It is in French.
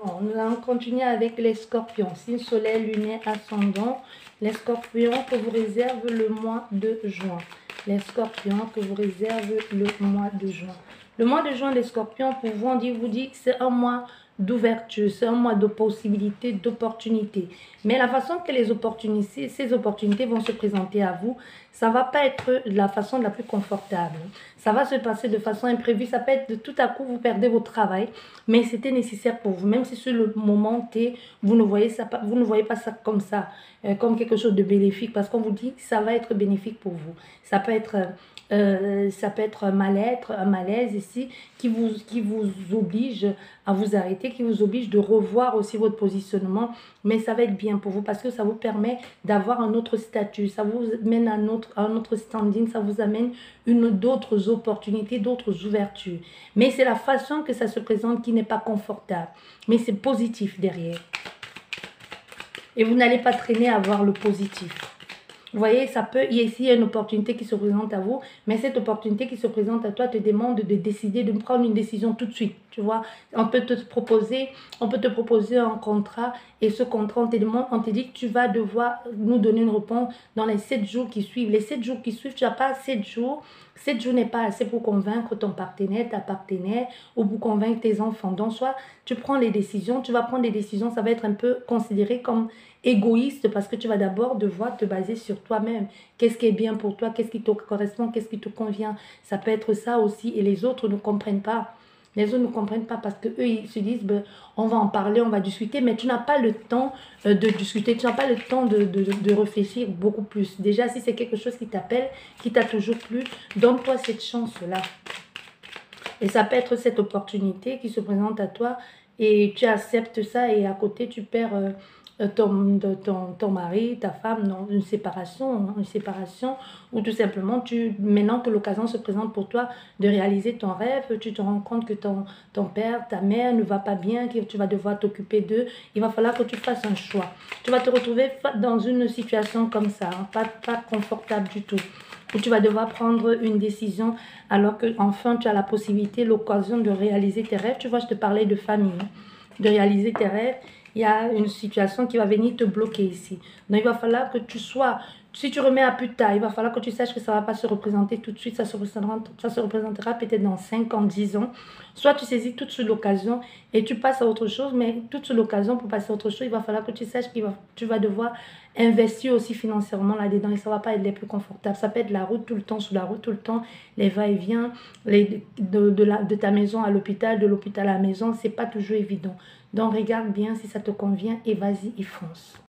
Bon, nous allons continuer avec les scorpions. Signe solaire, lunaire, ascendant. Les scorpions que vous réserve le mois de juin. Les scorpions que vous réserve le mois de juin. Le mois de juin, les scorpions, pour vous dire, que c'est un mois d'ouverture, c'est un mois de possibilités, d'opportunités. Mais la façon que ces opportunités vont se présenter à vous, ça ne va pas être la façon la plus confortable. Ça va se passer de façon imprévue. Ça peut être de tout à coup, vous perdez votre travail, mais c'était nécessaire pour vous. Même si sur le moment T, vous ne voyez pas ça comme ça, comme quelque chose de bénéfique, parce qu'on vous dit que ça va être bénéfique pour vous. Ça peut être un mal-être, un malaise ici, qui vous oblige à vous arrêter, qui vous oblige de revoir aussi votre positionnement, mais ça va être bien pour vous parce que ça vous permet d'avoir un autre statut, ça vous mène à un autre standing, ça vous amène d'autres opportunités, d'autres ouvertures. Mais c'est la façon que ça se présente qui n'est pas confortable, mais c'est positif derrière. Et vous n'allez pas traîner à voir le positif. Vous voyez, il y a une opportunité qui se présente à vous, mais cette opportunité qui se présente à toi te demande de décider, de prendre une décision tout de suite. Tu vois, on peut te proposer un contrat et ce contrat, on te dit que tu vas devoir nous donner une réponse dans les 7 jours qui suivent. Les 7 jours qui suivent, tu n'as pas 7 jours. 7 jours n'est pas assez pour convaincre ton partenaire, ta partenaire ou pour convaincre tes enfants. Donc, soit tu prends les décisions, tu vas prendre des décisions, ça va être un peu considéré comme égoïste parce que tu vas d'abord devoir te baser sur toi-même. Qu'est-ce qui est bien pour toi? Qu'est-ce qui te correspond? Qu'est-ce qui te convient? Ça peut être ça aussi et les autres ne comprennent pas. Les autres ne comprennent pas parce qu'eux, ils se disent, ben, on va en parler, on va discuter, mais tu n'as pas le temps de discuter, tu n'as pas le temps de réfléchir beaucoup plus. Déjà, si c'est quelque chose qui t'appelle, qui t'a toujours plu, donne-toi cette chance-là. Et ça peut être cette opportunité qui se présente à toi et tu acceptes ça et à côté, tu perds ton mari, ta femme, non, une séparation, ou tout simplement, maintenant que l'occasion se présente pour toi de réaliser ton rêve, tu te rends compte que ton père, ta mère ne va pas bien, que tu vas devoir t'occuper d'eux, il va falloir que tu fasses un choix. Tu vas te retrouver dans une situation comme ça, hein, pas confortable du tout, où tu vas devoir prendre une décision alors que enfin tu as la possibilité, l'occasion de réaliser tes rêves. Tu vois, je te parlais de famille, hein, de réaliser tes rêves. Il y a une situation qui va venir te bloquer ici. Donc, il va falloir que tu sois... Si tu remets à plus tard, il va falloir que tu saches que ça ne va pas se représenter tout de suite. Ça se représentera peut-être dans 5 ans, 10 ans. Soit tu saisis toute l'occasion et tu passes à autre chose. Mais toute l'occasion pour passer à autre chose, il va falloir que tu saches que tu vas devoir investir aussi financièrement là-dedans. Et ça ne va pas être les plus confortables. Ça peut être la route tout le temps, sous la route tout le temps, les va-et-vient, de ta maison à l'hôpital, de l'hôpital à la maison. Ce n'est pas toujours évident. Donc, regarde bien si ça te convient et vas-y et fonce.